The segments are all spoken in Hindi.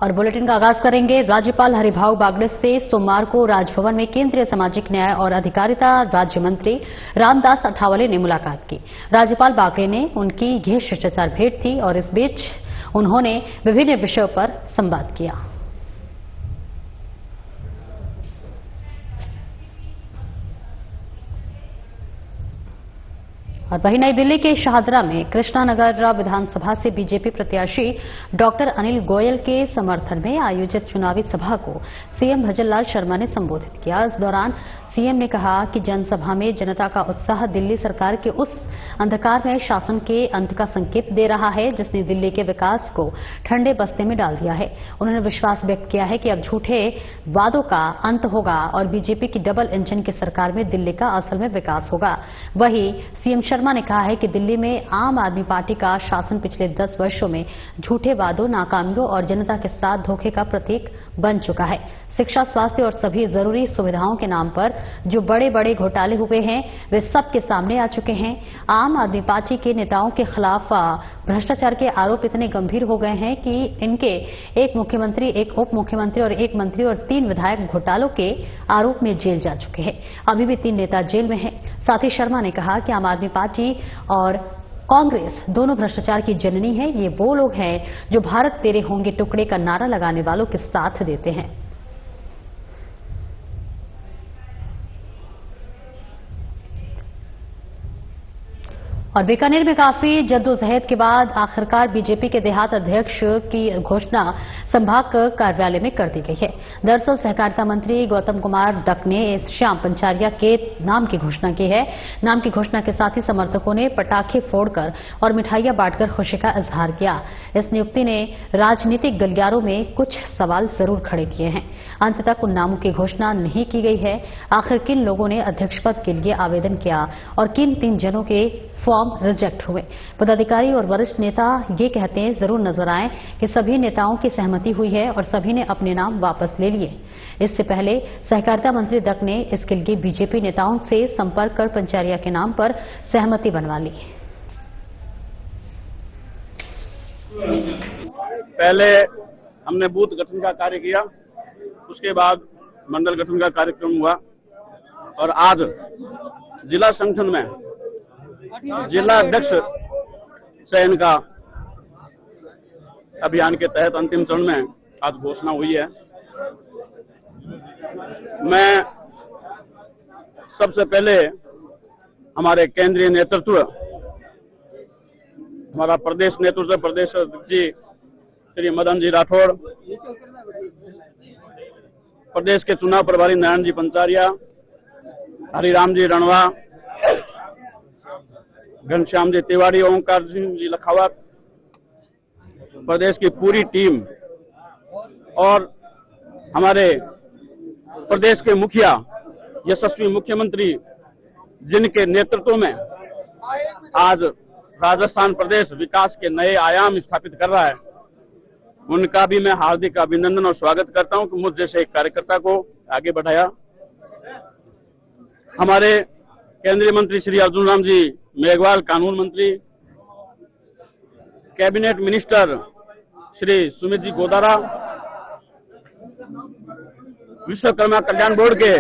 और बुलेटिन का आगाज करेंगे। राज्यपाल हरिभाऊ बागड़े से सोमवार को राजभवन में केंद्रीय सामाजिक न्याय और अधिकारिता राज्य मंत्री रामदास अठावले ने मुलाकात की। राज्यपाल बागड़े ने उनकी यह शिष्टाचार भेंट थी और इस बीच उन्होंने विभिन्न विषयों पर संवाद किया। और वहीं नई दिल्ली के शाहदरा में कृष्णानगर विधानसभा से बीजेपी प्रत्याशी डॉक्टर अनिल गोयल के समर्थन में आयोजित चुनावी सभा को सीएम भजनलाल शर्मा ने संबोधित किया। इस दौरान सीएम ने कहा कि जनसभा में जनता का उत्साह दिल्ली सरकार के उस अंधकारमय शासन के अंत का संकेत दे रहा है जिसने दिल्ली के विकास को ठंडे बस्ते में डाल दिया है। उन्होंने विश्वास व्यक्त किया है कि अब झूठे वादों का अंत होगा और बीजेपी की डबल इंजन की सरकार में दिल्ली का असल में विकास होगा। वहीं सीएम शर्मा ने कहा है कि दिल्ली में आम आदमी पार्टी का शासन पिछले 10 वर्षों में झूठे वादों, नाकामियों और जनता के साथ धोखे का प्रतीक बन चुका है। शिक्षा, स्वास्थ्य और सभी जरूरी सुविधाओं के नाम पर जो बड़े बड़े घोटाले हुए हैं वे सबके सामने आ चुके हैं। आम आदमी पार्टी के नेताओं के खिलाफ भ्रष्टाचार के आरोप इतने गंभीर हो गए हैं कि इनके एक मुख्यमंत्री, एक उप मुख्यमंत्री और एक मंत्री और 3 विधायक घोटालों के आरोप में जेल जा चुके हैं। अभी भी 3 नेता जेल में हैं। साथ ही शर्मा ने कहा कि आम आदमी पार्टी और कांग्रेस दोनों भ्रष्टाचार की जननी है। ये वो लोग हैं जो भारत तेरे होंगे टुकड़े का नारा लगाने वालों के साथ देते हैं। और बीकानेर में काफी जद्दोजहद के बाद आखिरकार बीजेपी के देहात अध्यक्ष की घोषणा संभाग कार्यालय में कर दी गई है। दरअसल सहकारिता मंत्री गौतम कुमार डक ने श्याम पंचारिया के नाम की घोषणा की है। नाम की घोषणा के साथ ही समर्थकों ने पटाखे फोड़कर और मिठाइयां बांटकर खुशी का इजहार किया। इस नियुक्ति ने राजनीतिक गलियारों में कुछ सवाल जरूर खड़े किए हैं। अंत तक उन नामों की घोषणा नहीं की गई है। आखिर किन लोगों ने अध्यक्ष पद के लिए आवेदन किया और किन 3 जनों के फॉर्म रिजेक्ट हुए। पदाधिकारी और वरिष्ठ नेता ये कहते हैं जरूर नजर आए कि सभी नेताओं की सहमति हुई है और सभी ने अपने नाम वापस ले लिए। इससे पहले सहकारिता मंत्री दक ने इसके लिए बीजेपी नेताओं से संपर्क कर पंचारिया के नाम पर सहमति बनवा ली। पहले हमने बूथ गठन का कार्य किया, उसके बाद मंडल गठन का कार्यक्रम हुआ और आज जिला संगठन में जिला अध्यक्ष चयन का अभियान के तहत अंतिम चरण में आज घोषणा हुई है। मैं सबसे पहले हमारे केंद्रीय नेतृत्व, हमारा प्रदेश नेतृत्व, प्रदेश अध्यक्ष जी श्री मदन जी राठौड़, प्रदेश के चुनाव प्रभारी नारायण जी पंचारिया, हरिराम जी रणवा, घनश्याम जी तिवारी, ओंकार सिंह जी लखावत, प्रदेश की पूरी टीम और हमारे प्रदेश के मुखिया, यशस्वी मुख्यमंत्री जिनके नेतृत्व में आज राजस्थान प्रदेश विकास के नए आयाम स्थापित कर रहा है, उनका भी मैं हार्दिक अभिनंदन और स्वागत करता हूं कि मुझ जैसे एक कार्यकर्ता को आगे बढ़ाया। हमारे केंद्रीय मंत्री श्री अर्जुन राम जी मेघवाल, कानून मंत्री, कैबिनेट मिनिस्टर श्री सुमित जी गोदारा, विश्वकर्मा कल्याण बोर्ड के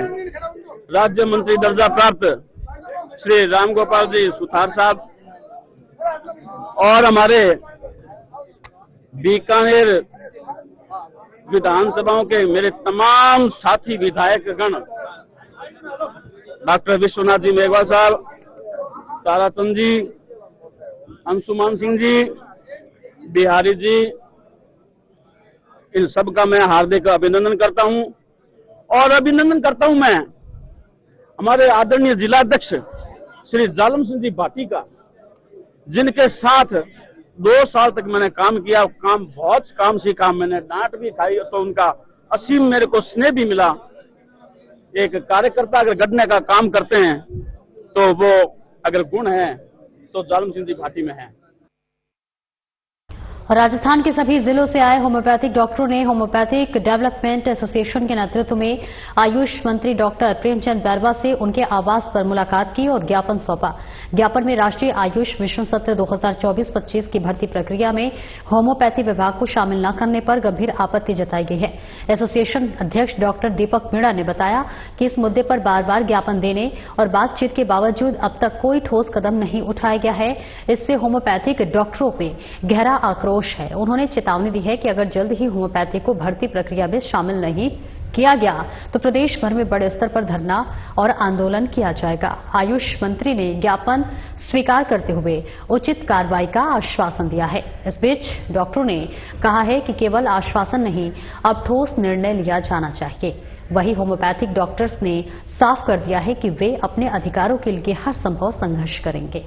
राज्य मंत्री दर्जा प्राप्त श्री रामगोपाल जी सुथार साहब और हमारे बीकानेर विधानसभाओं के मेरे तमाम साथी विधायक गण, डॉक्टर विश्वनाथ जी मेघवाल साहब, ताराचंद जी, अंशुमान सिंह जी, बिहारी जी, इन सब का मैं हार्दिक अभिनंदन करता हूं। और अभिनंदन करता हूं मैं हमारे आदरणीय जिला अध्यक्ष श्री जालम सिंह जी भाटी का, जिनके साथ 2 साल तक मैंने काम किया। बहुत काम सीखा, मैंने डांट भी खाई तो उनका असीम मेरे को स्नेह भी मिला। एक कार्यकर्ता अगर गढ़ने का काम करते हैं तो वो अगर गुण है तो जालम सिंह जी भाटी में है। और राजस्थान के सभी जिलों से आए होम्योपैथिक डॉक्टरों ने होम्योपैथिक डेवलपमेंट एसोसिएशन के नेतृत्व में आयुष मंत्री डॉक्टर प्रेमचंद बैरवा से उनके आवास पर मुलाकात की और ज्ञापन सौंपा। ज्ञापन में राष्ट्रीय आयुष मिशन सत्र 2024-25 की भर्ती प्रक्रिया में होम्योपैथी विभाग को शामिल न करने पर गंभीर आपत्ति जताई गई है। एसोसिएशन अध्यक्ष डॉक्टर दीपक मीणा ने बताया कि इस मुद्दे पर बार बार ज्ञापन देने और बातचीत के बावजूद अब तक कोई ठोस कदम नहीं उठाया गया है। इससे होम्योपैथिक डॉक्टरों में गहरा आक्रोश है। उन्होंने चेतावनी दी है कि अगर जल्द ही होम्योपैथी को भर्ती प्रक्रिया में शामिल नहीं किया गया तो प्रदेश भर में बड़े स्तर पर धरना और आंदोलन किया जाएगा। आयुष मंत्री ने ज्ञापन स्वीकार करते हुए उचित कार्रवाई का आश्वासन दिया है। इस बीच डॉक्टरों ने कहा है कि केवल आश्वासन नहीं, अब ठोस निर्णय लिया जाना चाहिए। वहीं होम्योपैथिक डॉक्टर्स ने साफ कर दिया है कि वे अपने अधिकारों के लिए हर संभव संघर्ष करेंगे।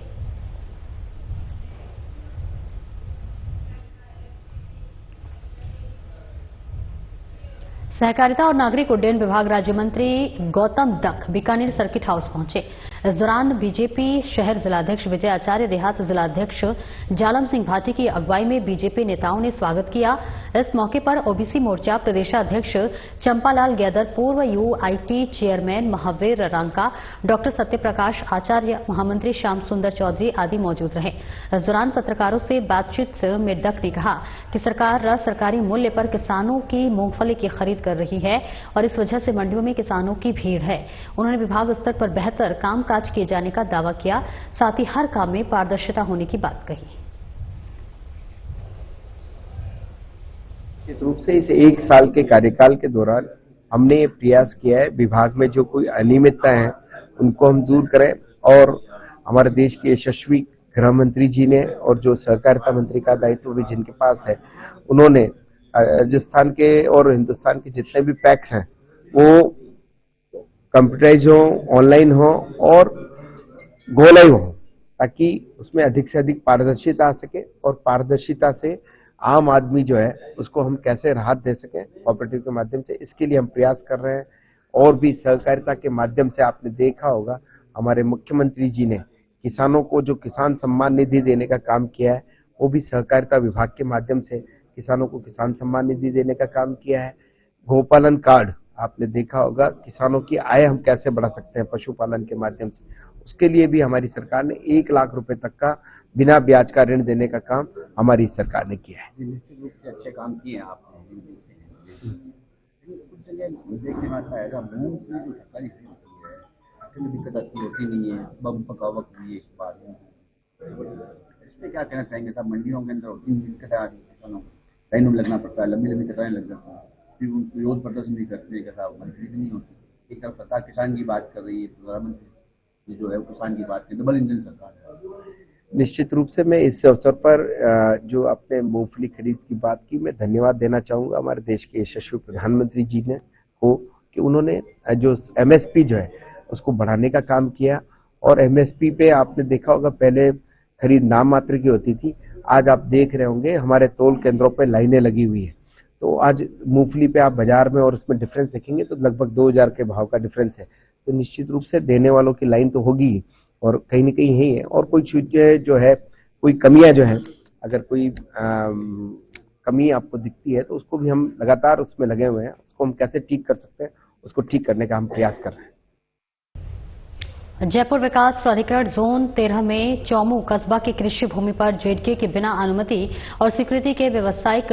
सहकारिता और नागरिक उड्डयन विभाग राज्य मंत्री Gautam duck Bikaner circuit house पहुंचे। इस दौरान बीजेपी शहर जिलाध्यक्ष विजय आचार्य, देहात जिलाध्यक्ष जालम सिंह भाटी की अगुवाई में बीजेपी नेताओं ने स्वागत किया। इस मौके पर ओबीसी मोर्चा प्रदेशाध्यक्ष चंपालाल गैदर, पूर्व UIT chairman Mahavir Ranka, doctor Satyaprakash Acharya, महामंत्री श्याम सुंदर चौधरी आदि मौजूद रहे। इस दौरान पत्रकारों से बातचीत में डक ने कहा कि सरकार सरकारी मूल्य पर किसानों की मूंगफली की खरीद कर रही है और इस वजह से मंडियों में किसानों की भीड़ है। उन्होंने विभाग स्तर पर बेहतर कामकाज किए जाने का दावा किया, साथ ही हर काम में पारदर्शिता होने की बात कही। निश्चित रूप से इस 1 साल के कार्यकाल के दौरान हमने ये प्रयास किया है विभाग में जो कोई अनियमितता है उनको हम दूर करें और हमारे देश के यशस्वी गृह मंत्री जी ने और जो सहकारिता मंत्री का दायित्व भी जिनके पास है, उन्होंने राजस्थान के और हिंदुस्तान के जितने भी पैक्स हैं वो कंप्यूटराइज हो, ऑनलाइन हो और गोलाई हो, ताकि उसमें अधिक से अधिक पारदर्शिता आ सके और पारदर्शिता से आम आदमी जो है उसको हम कैसे राहत दे सकें कोऑपरेटिव के माध्यम से, इसके लिए हम प्रयास कर रहे हैं। और भी सहकारिता के माध्यम से आपने देखा होगा हमारे मुख्यमंत्री जी ने किसानों को जो किसान सम्मान निधि देने का काम किया है, वो भी सहकारिता विभाग के माध्यम से किसानों को किसान सम्मान निधि देने का काम किया है। गोपालन कार्ड आपने देखा होगा, किसानों की आय हम कैसे बढ़ा सकते हैं पशुपालन के माध्यम से, उसके लिए भी हमारी सरकार ने 1 लाख रुपए तक का बिना ब्याज का ऋण देने का काम हमारी सरकार ने किया है। निश्चित रूप से अच्छे काम किए हैं आपने। कुछ जगह देखने में आता है मूंग की जो सरकारी होती है दिक्कत आती होती नहीं है, बम पकावक हुई है इस बार में, इसमें क्या कहना चाहेंगे साहब? मंडियों के अंदर होती दिक्कत आ रही है, किसानों को लाइनों में लगना पड़ता है, लंबी लंबी कतारें लग जाती हैं, फिर विरोध प्रदर्शन भी करते हैं, साहब मंत्री नहीं होती। एक तरफ सरकार किसान की बात कर रही है, प्रधानमंत्री जो है वो किसान की बात की, डबल इंजन सरकार है। निश्चित रूप से मैं इस अवसर पर जो आपने मूंगफली खरीद की बात की, मैं धन्यवाद देना चाहूंगा हमारे देश के यशस्वी प्रधानमंत्री जी ने को कि उन्होंने जो एमएसपी जो है उसको बढ़ाने का काम किया। और एमएसपी पे आपने देखा होगा पहले खरीद नाम मात्र की होती थी, आज आप देख रहे होंगे हमारे तोल केंद्रों पे लाइनें लगी हुई है। तो आज मूंगफली पे आप बाजार में और उसमें डिफरेंस देखेंगे तो लगभग 2000 के भाव का डिफरेंस है। तो निश्चित रूप से देने वालों की लाइन तो होगी और कहीं न कहीं है। और कोई चीजें जो है, कोई कमियां जो है, अगर कोई कमी आपको दिखती है तो उसको भी हम लगातार उसमें लगे हुए हैं, उसको हम कैसे ठीक कर सकते हैं उसको ठीक करने का हम प्रयास कर रहे हैं। जयपुर विकास प्राधिकरण जोन 13 में चौमू कस्बा की कृषि भूमि पर जेडके के बिना अनुमति और स्वीकृति के व्यावसायिक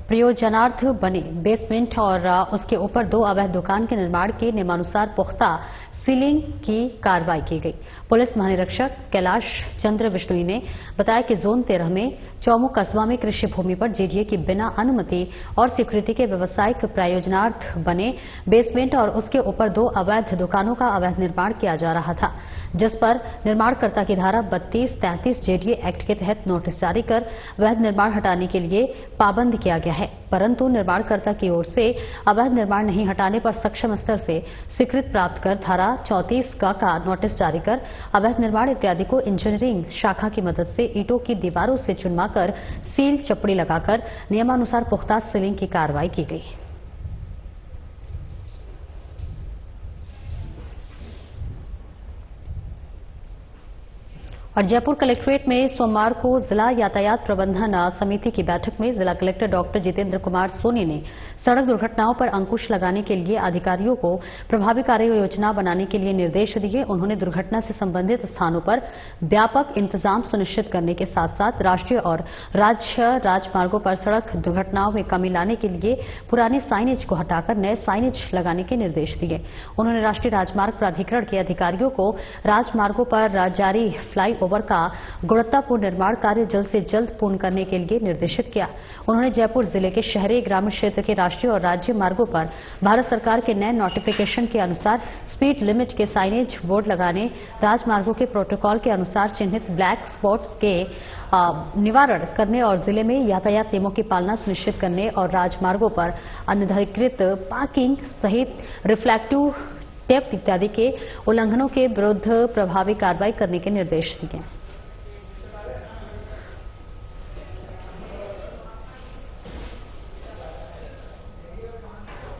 प्रयोजनार्थ बने बेसमेंट और उसके ऊपर 2 अवैध दुकान के निर्माण के नियमानुसार पुख्ता सीलिंग की कार्रवाई की गई। पुलिस महानिरीक्षक कैलाश चंद्र विष्णुई ने बताया कि जोन 13 में चौमू कस्बा में कृषि भूमि पर जेडीए की बिना अनुमति और स्वीकृति के व्यावसायिक प्रयोजनार्थ बने बेसमेंट और उसके ऊपर 2 अवैध दुकानों का अवैध निर्माण किया जा रहा था, जिस पर निर्माणकर्ता की धारा 32-33 जेडीए एक्ट के तहत नोटिस जारी कर अवैध निर्माण हटाने के लिए पाबंद किया गया है। परंतु निर्माणकर्ता की ओर से अवैध निर्माण नहीं हटाने पर सक्षम स्तर से स्वीकृति प्राप्त कर धारा 34 का नोटिस जारी कर अवैध निर्माण इत्यादि को इंजीनियरिंग शाखा की मदद से ईंटों की दीवारों से चुनवाकर सील चपड़ी लगाकर नियमानुसार पुख्ता सीलिंग की कार्रवाई की गई। और जयपुर कलेक्ट्रेट में सोमवार को जिला यातायात प्रबंधन समिति की बैठक में जिला कलेक्टर डॉक्टर जितेंद्र कुमार सोनी ने सड़क दुर्घटनाओं पर अंकुश लगाने के लिए अधिकारियों को प्रभावी कार्य योजना बनाने के लिए निर्देश दिए। उन्होंने दुर्घटना से संबंधित स्थानों पर व्यापक इंतजाम सुनिश्चित करने के साथ साथ राष्ट्रीय और राज्य राजमार्गों पर सड़क दुर्घटनाओं में कमी लाने के लिए पुराने साइनेज को हटाकर नए साइनेज लगाने के निर्देश दिए। उन्होंने राष्ट्रीय राजमार्ग प्राधिकरण के अधिकारियों को राजमार्गों पर जारी फ्लाई ओवर का गुणवत्तापूर्ण निर्माण कार्य जल्द से जल्द पूर्ण करने के लिए निर्देशित किया। उन्होंने जयपुर जिले के शहरी ग्रामीण क्षेत्र के राष्ट्रीय और राज्य मार्गों पर भारत सरकार के नए नोटिफिकेशन के अनुसार स्पीड लिमिट के साइनेज बोर्ड लगाने, राजमार्गों के प्रोटोकॉल के अनुसार चिन्हित ब्लैक स्पॉट्स के निवारण करने और जिले में यातायात नियमों की पालना सुनिश्चित करने और राजमार्गों पर अनधिकृत पार्किंग सहित रिफ्लेक्टिव टेप इत्यादि के उल्लंघनों के विरुद्ध प्रभावी कार्रवाई करने के निर्देश दिए।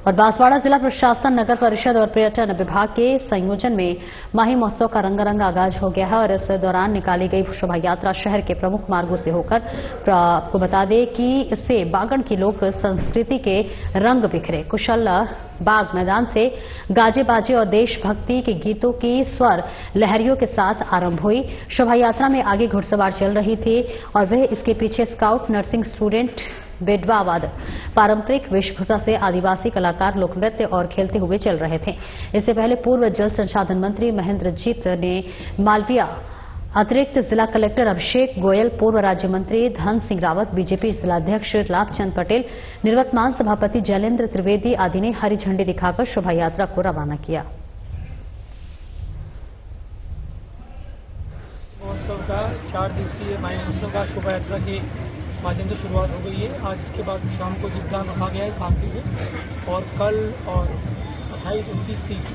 और बांसवाड़ा जिला प्रशासन, नगर परिषद और पर्यटन विभाग के संयोजन में माही महोत्सव का रंगारंग आगाज हो गया है और इस दौरान निकाली गई शोभा यात्रा शहर के प्रमुख मार्गों से होकर आपको बता दें कि इससे बागड़ की लोक संस्कृति के रंग बिखरे। कुशल बाग मैदान से गाजे बाजे और देशभक्ति के गीतों की स्वर लहरियों के साथ आरंभ हुई। शोभा यात्रा में आगे घुड़सवार चल रही थी और वह इसके पीछे स्काउट, नर्सिंग स्टूडेंट, बेडवा वादक, पारंपरिक वेशभूषा से आदिवासी कलाकार लोक नृत्य और खेलते हुए चल रहे थे। इससे पहले पूर्व जल संसाधन मंत्री महेंद्रजीत ने मालविया, अतिरिक्त जिला कलेक्टर अभिषेक गोयल, पूर्व राज्य मंत्री धन सिंह रावत, बीजेपी जिलाध्यक्ष लाभचंद पटेल, निवर्तमान सभापति जैलेंद्र त्रिवेदी आदि ने हरी झंडी दिखाकर शोभा यात्रा को रवाना किया। महोत्सव का 4 दिवसीय माही महोत्सव का शोभा यात्रा के माध्यम से शुरुआत हो गई है। आज इसके बाद शाम को दीपदान रखा गया है खामती में और कल और 28, 29, 30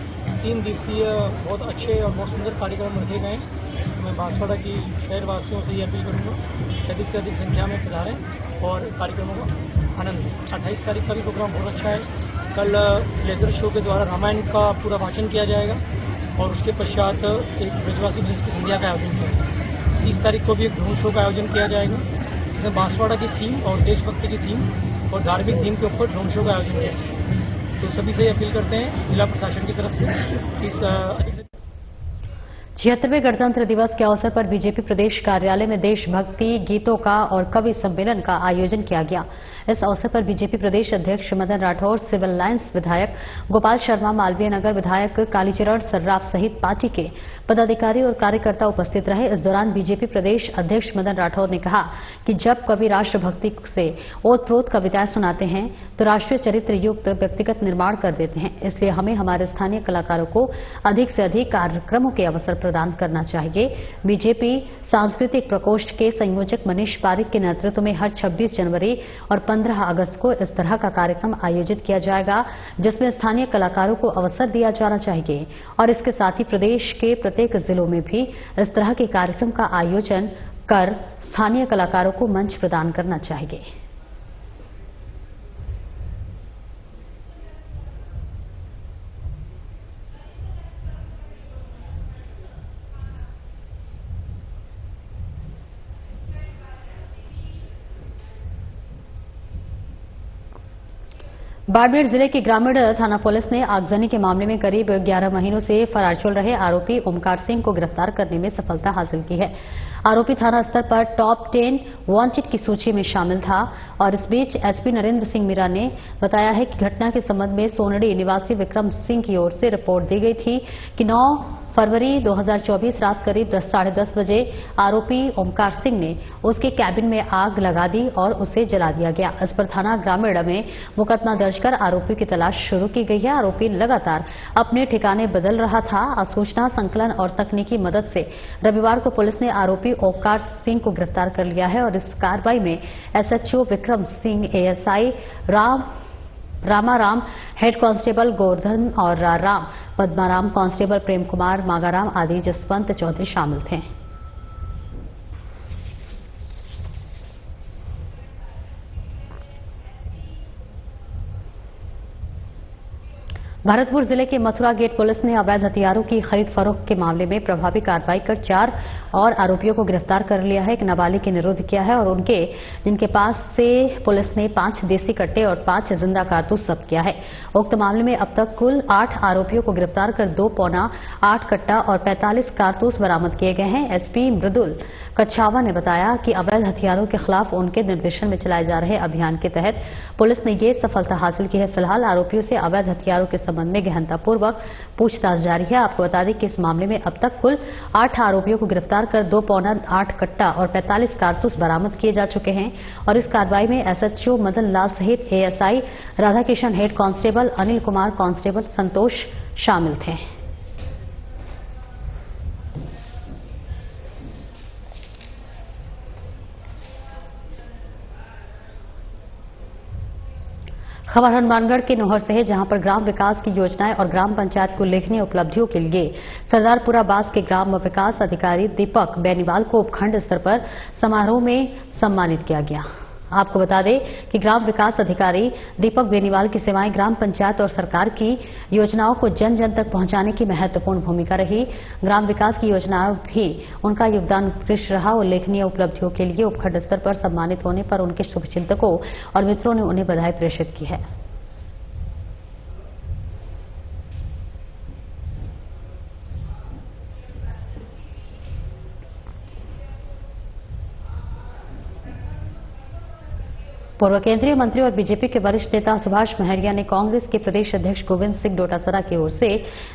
3 दिवसीय बहुत अच्छे और बहुत सुंदर कार्यक्रम रखे गए हैं। मैं बांसवाड़ा की शहरवासियों से ये अपील करूँगा कि अधिक से अधिक संख्या में पधारें और कार्यक्रमों का आनंद लें। 28 तारीख का भी प्रोग्राम बहुत अच्छा है। कल लेजर शो के द्वारा रामायण का पूरा भाषण किया जाएगा और उसके पश्चात एक ब्रजवासी भैंस की संध्या का आयोजन किया जाएगा। 30 तारीख को भी एक ड्रोन शो का आयोजन किया जाएगा जिसमें बांसवाड़ा की थीम और देशभक्ति की थीम और धार्मिक थीम के ऊपर ड्रोन शो का आयोजन किया जाएगा। तो सभी से अपील करते हैं जिला प्रशासन की तरफ से इस 76वें गणतंत्र दिवस के अवसर पर बीजेपी प्रदेश कार्यालय में देशभक्ति गीतों का और कवि सम्मेलन का आयोजन किया गया। इस अवसर पर बीजेपी प्रदेश अध्यक्ष मदन राठौर, सिविल लाइंस विधायक गोपाल शर्मा, मालवीय नगर विधायक कालीचरण सर्राफ सहित पार्टी के पदाधिकारी और कार्यकर्ता उपस्थित रहे। इस दौरान बीजेपी प्रदेश अध्यक्ष मदन राठौर ने कहा कि जब कवि राष्ट्रभक्ति से ओतप्रोत कविताएं सुनाते हैं तो राष्ट्रीय चरित्र युक्त व्यक्तिगत निर्माण कर देते हैं। इसलिए हमें हमारे स्थानीय कलाकारों को अधिक से अधिक कार्यक्रमों के अवसर प्रदान करना चाहिए। बीजेपी सांस्कृतिक प्रकोष्ठ के संयोजक मनीष पारिक के नेतृत्व में हर 26 जनवरी और 15 अगस्त को इस तरह का कार्यक्रम आयोजित किया जाएगा जिसमें स्थानीय कलाकारों को अवसर दिया जाना चाहिए और इसके साथ ही प्रदेश के प्रत्येक जिलों में भी इस तरह के कार्यक्रम का आयोजन कर स्थानीय कलाकारों को मंच प्रदान करना चाहिए। बाड़मेर जिले की ग्रामीण थाना पुलिस ने आगजनी के मामले में करीब 11 महीनों से फरार चल रहे आरोपी ओमकार सिंह को गिरफ्तार करने में सफलता हासिल की है। आरोपी थाना स्तर पर टॉप 10 वांटेड की सूची में शामिल था और इस बीच एसपी नरेंद्र सिंह मीरा ने बताया है कि घटना के संबंध में सोनड़ी निवासी विक्रम सिंह की ओर से रिपोर्ट दी गई थी कि 9 फरवरी 2024 रात करीब 10:30 बजे आरोपी ओमकार सिंह ने उसके कैबिन में आग लगा दी और उसे जला दिया गया। इस पर थाना ग्रामीण में मुकदमा दर्ज कर आरोपी की तलाश शुरू की गई है। आरोपी लगातार अपने ठिकाने बदल रहा था। सूचना संकलन और तकनीकी मदद से रविवार को पुलिस ने आरोपी ओमकार सिंह को गिरफ्तार कर लिया है और इस कार्रवाई में SHO Vikram Singh, ASI Ramaram, head constable Govardhan और राम पद्माराम, कांस्टेबल प्रेम कुमार, मागाराम आदि जसवंत चौधरी शामिल थे। भरतपुर जिले के मथुरा गेट पुलिस ने अवैध हथियारों की खरीद फरोख्त के मामले में प्रभावी कार्रवाई कर 4 और आरोपियों को गिरफ्तार कर लिया है। एक नाबालिग की निरोध किया है और जिनके पास से पुलिस ने 5 देसी कट्टे और 5 जिंदा कारतूस जब्त किया है। उक्त मामले में अब तक कुल 8 आरोपियों को गिरफ्तार कर 2.8 कट्टा और 45 कारतूस बरामद किए गए हैं। एसपी मृदुल कच्छावा ने बताया कि अवैध हथियारों के खिलाफ उनके निर्देशन में चलाए जा रहे अभियान के तहत पुलिस ने ये सफलता हासिल की है। फिलहाल आरोपियों से अवैध हथियारों के संबंध में गहनतापूर्वक पूछताछ जारी है। आपको बता दें कि इस मामले में अब तक कुल 8 आरोपियों को गिरफ्तार कर 2.8 कट्टा और 45 कारतूस बरामद किए जा चुके हैं और इस कार्रवाई में एसएचओ मदन लाल सहित ASI Radhakishan, head constable Anil Kumar, constable Santosh शामिल थे। खबर हनुमानगढ़ के नोहर से है, जहां पर ग्राम विकास की योजनाएं और ग्राम पंचायत को उल्लेखनीय उपलब्धियों के लिए सरदारपुरा बास के ग्राम विकास अधिकारी दीपक बेनीवाल को उपखंड स्तर पर समारोह में सम्मानित किया गया। आपको बता दें कि ग्राम विकास अधिकारी दीपक बेनीवाल की सेवाएं ग्राम पंचायत और सरकार की योजनाओं को जन जन तक पहुंचाने की महत्वपूर्ण भूमिका रही। ग्राम विकास की योजनाओं भी उनका योगदान उत्कृष्ट रहा। उल्लेखनीय उपलब्धियों के लिए उपखंड स्तर पर सम्मानित होने पर उनके शुभचिंतकों और मित्रों ने उन्हें बधाई प्रेषित की है। पूर्व केंद्रीय मंत्री और बीजेपी के वरिष्ठ नेता सुभाष महरिया ने कांग्रेस के प्रदेश अध्यक्ष गोविंद सिंह डोटासरा की ओर से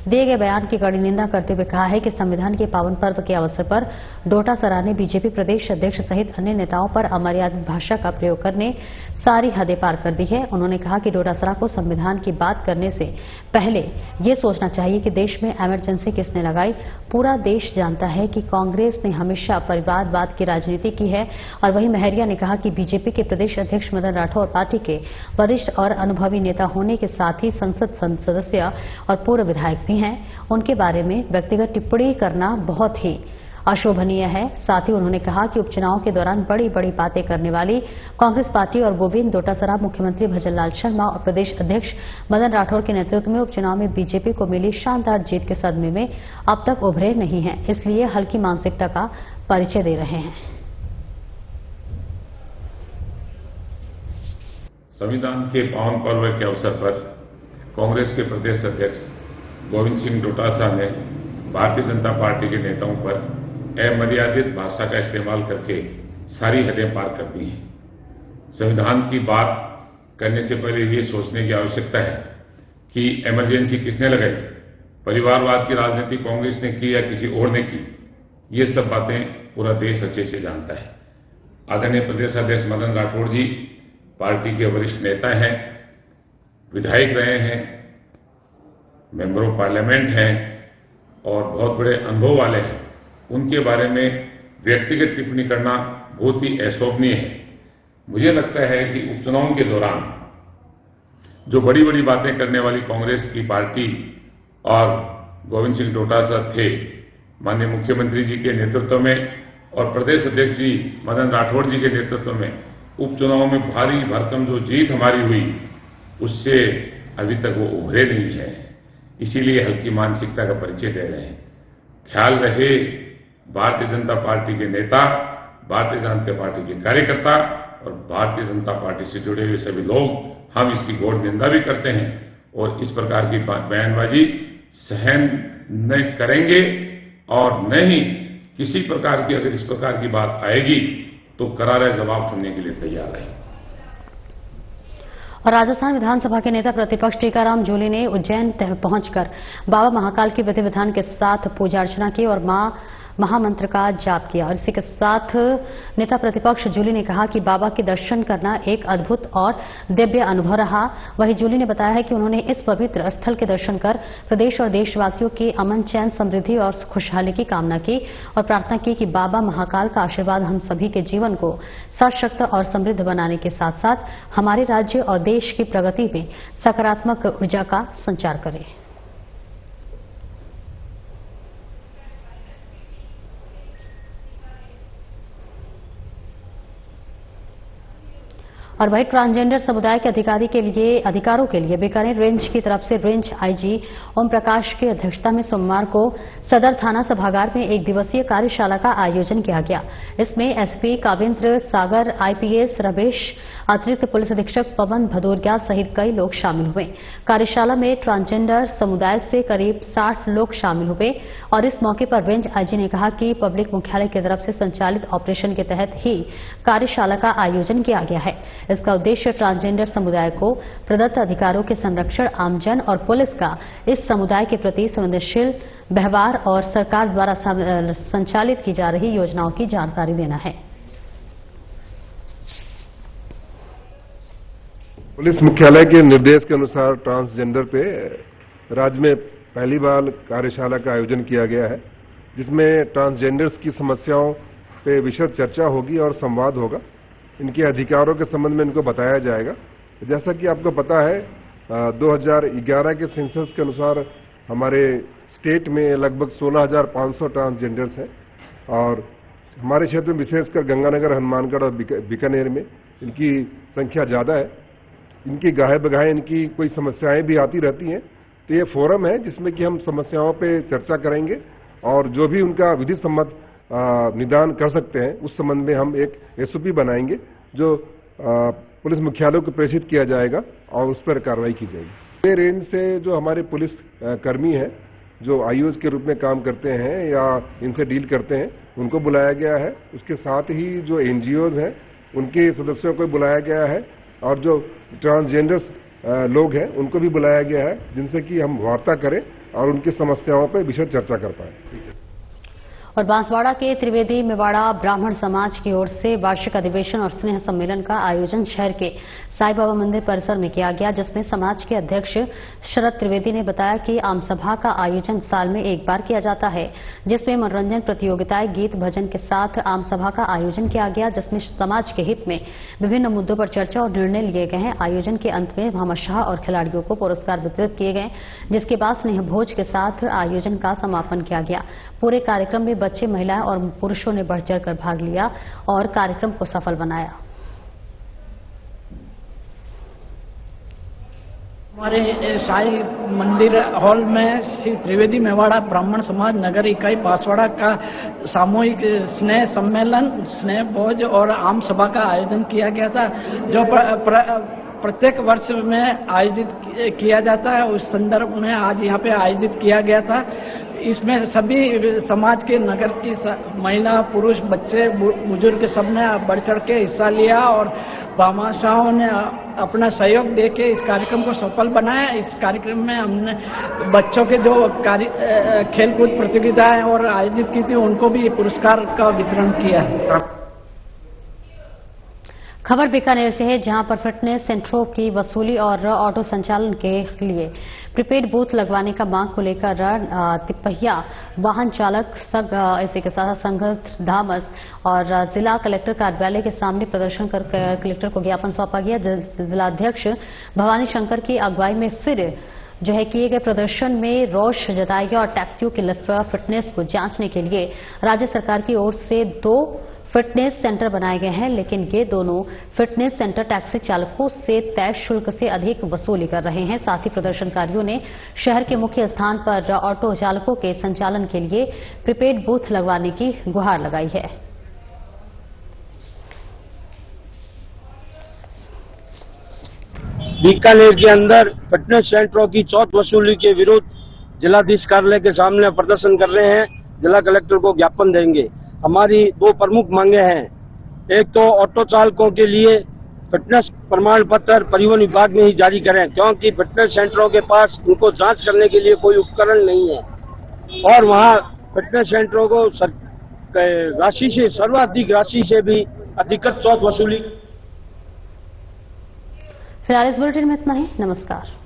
दिए गए बयान की कड़ी निंदा करते हुए कहा है कि संविधान के पावन पर्व के अवसर पर डोटासरा ने बीजेपी प्रदेश अध्यक्ष सहित अन्य नेताओं पर अमर्यादित भाषा का प्रयोग करने सारी हदें पार कर दी है। उन्होंने कहा कि डोटासरा को संविधान की बात करने से पहले ये सोचना चाहिए कि देश में इमरजेंसी किसने लगाई। पूरा देश जानता है कि कांग्रेस ने हमेशा परिवारवाद की राजनीति की है। और वहीं महरिया ने कहा कि बीजेपी के प्रदेश अध्यक्ष मदन राठौर पार्टी के वरिष्ठ और अनुभवी नेता होने के साथ ही संसद सदस्य और पूर्व विधायक भी हैं। उनके बारे में व्यक्तिगत टिप्पणी करना बहुत ही अशोभनीय है। साथ ही उन्होंने कहा कि उपचुनाव के दौरान बड़ी बड़ी बातें करने वाली कांग्रेस पार्टी और गोविंद डोटासरा मुख्यमंत्री भजनलाल शर्मा और प्रदेश अध्यक्ष मदन राठौर के नेतृत्व में उपचुनाव में बीजेपी को मिली शानदार जीत के सदमे में अब तक उभरे नहीं हैं, इसलिए हल्की मानसिकता का परिचय दे रहे हैं। संविधान के पावन पर्व के अवसर पर कांग्रेस के प्रदेश अध्यक्ष गोविंद सिंह डोटासरा ने भारतीय जनता पार्टी के नेताओं पर अमर्यादित भाषा का इस्तेमाल करके सारी हदें पार कर दी हैं। संविधान की बात करने से पहले ये सोचने की आवश्यकता है कि इमरजेंसी किसने लगाई, परिवारवाद की राजनीति कांग्रेस ने की या किसी और ने की। ये सब बातें पूरा देश अच्छे से जानता है। आदरणीय प्रदेश अध्यक्ष मदन राठौर जी पार्टी के वरिष्ठ नेता हैं, विधायक रहे हैं, मेंबर ऑफ पार्लियामेंट हैं और बहुत बड़े अनुभव वाले हैं। उनके बारे में व्यक्तिगत टिप्पणी करना बहुत ही अशोभनीय है। मुझे लगता है कि उपचुनाव के दौरान जो बड़ी बड़ी बातें करने वाली कांग्रेस की पार्टी और गोविंद सिंह डोटासरा थे, माननीय मुख्यमंत्री जी के नेतृत्व में और प्रदेश अध्यक्ष जी मदन राठौर जी के नेतृत्व में उपचुनाव में भारी भरकम जो जीत हमारी हुई, उससे अभी तक वो उभरे नहीं है। इसीलिए हल्की मानसिकता का परिचय दे रहे हैं। ख्याल रहे, भारतीय जनता पार्टी के नेता, भारतीय जनता पार्टी के कार्यकर्ता और भारतीय जनता पार्टी से जुड़े हुए सभी लोग, हम इसकी घोर निंदा भी करते हैं और इस प्रकार की बयानबाजी सहन न करेंगे और न ही किसी प्रकार की, अगर इस प्रकार की बात आएगी तो करारा जवाब सुनने के लिए तैयार है। और राजस्थान विधानसभा के नेता प्रतिपक्ष टीकाराम जूली ने उज्जैन पहुंचकर बाबा महाकाल की विधि विधान के साथ पूजा अर्चना की और महामंत्र का जाप किया। और इसी के साथ नेता प्रतिपक्ष जूली ने कहा कि बाबा के दर्शन करना एक अद्भुत और दिव्य अनुभव रहा। वहीं जूली ने बताया है कि उन्होंने इस पवित्र स्थल के दर्शन कर प्रदेश और देशवासियों के अमन, चैन, समृद्धि और खुशहाली की कामना की और प्रार्थना की कि बाबा महाकाल का आशीर्वाद हम सभी के जीवन को सशक्त और समृद्ध बनाने के साथ साथ हमारे राज्य और देश की प्रगति में सकारात्मक ऊर्जा का संचार करे। और वहीं ट्रांसजेंडर समुदाय के अधिकारों के लिए बीकानेर रेंज की तरफ से रेंज आईजी ओम प्रकाश की अध्यक्षता में सोमवार को सदर थाना सभागार में एक दिवसीय कार्यशाला का आयोजन किया गया। इसमें एसपी कावेंद्र सागर, आईपीएस रमेश, अतिरिक्त पुलिस अधीक्षक पवन भदौरिया सहित कई लोग शामिल हुए। कार्यशाला में ट्रांसजेंडर समुदाय से करीब 60 लोग शामिल हुए और इस मौके पर रेंज आईजी ने कहा कि पब्लिक मुख्यालय की तरफ से संचालित ऑपरेशन के तहत ही कार्यशाला का आयोजन किया गया है। इसका उद्देश्य ट्रांसजेंडर समुदाय को प्रदत्त अधिकारों के संरक्षण, आमजन और पुलिस का इस समुदाय के प्रति संवेदनशील व्यवहार और सरकार द्वारा संचालित की जा रही योजनाओं की जानकारी देना है। पुलिस मुख्यालय के निर्देश के अनुसार ट्रांसजेंडर पे राज्य में पहली बार कार्यशाला का आयोजन किया गया है, जिसमें ट्रांसजेंडर्स की समस्याओं पे विशद चर्चा होगी और संवाद होगा। इनके अधिकारों के संबंध में इनको बताया जाएगा। जैसा कि आपको पता है 2011 के सेंसस के अनुसार हमारे स्टेट में लगभग 16,500 ट्रांसजेंडर्स हैं और हमारे क्षेत्र में विशेषकर गंगानगर, हनुमानगढ़ और बीकानेर में इनकी संख्या ज्यादा है। इनकी गाहे बगाहे इनकी कोई समस्याएं भी आती रहती हैं, तो ये फोरम है जिसमें कि हम समस्याओं पे चर्चा करेंगे और जो भी उनका विधि सम्मत निदान कर सकते हैं उस संबंध में हम एक एसओपी बनाएंगे जो पुलिस मुख्यालय को प्रेषित किया जाएगा और उस पर कार्रवाई की जाएगी। ये रेंज से जो हमारे पुलिस कर्मी हैं जो आईओज के रूप में काम करते हैं या इनसे डील करते हैं उनको बुलाया गया है। उसके साथ ही जो एनजीओज हैं उनके सदस्यों को बुलाया गया है और जो ट्रांसजेंडर्स लोग हैं उनको भी बुलाया गया है, जिनसे कि हम वार्ता करें और उनकी समस्याओं पर विशद चर्चा कर पाए। और बांसवाड़ा के त्रिवेदी मेवाड़ा ब्राह्मण समाज की ओर से वार्षिक अधिवेशन और स्नेह सम्मेलन का आयोजन शहर के साईं बाबा मंदिर परिसर में किया गया, जिसमें समाज के अध्यक्ष शरद त्रिवेदी ने बताया कि आमसभा का आयोजन साल में एक बार किया जाता है, जिसमें मनोरंजन प्रतियोगिताएं, गीत भजन के साथ आमसभा का आयोजन किया गया, जिसमें समाज के हित में विभिन्न मुद्दों पर चर्चा और निर्णय लिए गए हैं। आयोजन के अंत में भामाशाह और खिलाड़ियों को पुरस्कार वितरित किए गए, जिसके बाद स्नेह भोज के साथ आयोजन का समापन किया गया। पूरे कार्यक्रम में बच्चे, महिलाएं और पुरुषों ने बढ़ चढ़कर भाग लिया और कार्यक्रम को सफल बनाया। हमारे साईं मंदिर हॉल में श्री त्रिवेदी मेवाड़ा ब्राह्मण समाज नगर इकाई बांसवाड़ा का सामूहिक स्नेह सम्मेलन, स्नेह भोज और आम सभा का आयोजन किया गया था, जो प्रत्येक वर्ष में आयोजित किया जाता है। उस संदर्भ में आज यहाँ पे आयोजित किया गया था। इसमें सभी समाज के, नगर की महिला, पुरुष, बच्चे, बुजुर्ग सबने बढ़ चढ़ के हिस्सा लिया और भामाशाहों ने अपना सहयोग देके इस कार्यक्रम को सफल बनाया। इस कार्यक्रम में हमने बच्चों के जो खेलकूद प्रतियोगिताएं और आयोजित की थी उनको भी पुरस्कार का वितरण किया है। खबर बीकानेर से है, जहां पर फिटनेस सेंटरों की वसूली और ऑटो संचालन के लिए प्रीपेड बूथ लगवाने का मांग को लेकर तिपहिया वाहन चालक संघ, इसी के साथ संघ धामस और जिला कलेक्टर कार्यालय के सामने प्रदर्शन कर कलेक्टर को ज्ञापन सौंपा गया। जिलाध्यक्ष भवानी शंकर की अगुवाई में फिर किए गए प्रदर्शन में रोष जताया गया और टैक्सियों की फिटनेस को जांचने के लिए राज्य सरकार की ओर से 2 फिटनेस सेंटर बनाए गए हैं, लेकिन ये दोनों फिटनेस सेंटर टैक्सी चालकों से तय शुल्क से अधिक वसूली कर रहे हैं। साथ ही प्रदर्शनकारियों ने शहर के मुख्य स्थान पर ऑटो चालकों के संचालन के लिए प्रीपेड बूथ लगवाने की गुहार लगाई है। बीकानेर के अंदर फिटनेस सेंटरों की चौथ वसूली के विरुद्ध जिलाधीश कार्यालय के सामने प्रदर्शन कर रहे हैं। जिला कलेक्टर को ज्ञापन देंगे। हमारी 2 प्रमुख मांगे हैं। एक तो ऑटो चालकों के लिए फिटनेस प्रमाण पत्र परिवहन विभाग में ही जारी करें, क्योंकि फिटनेस सेंटरों के पास उनको जांच करने के लिए कोई उपकरण नहीं है और वहां फिटनेस सेंटरों को राशि से, सर्वाधिक राशि से भी अधिकत चौथ वसूली। फिलहाल इस बुलेटिन में इतना ही। नमस्कार।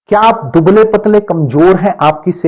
क्या आप दुबले पतले कमजोर हैं? आपकी सेहत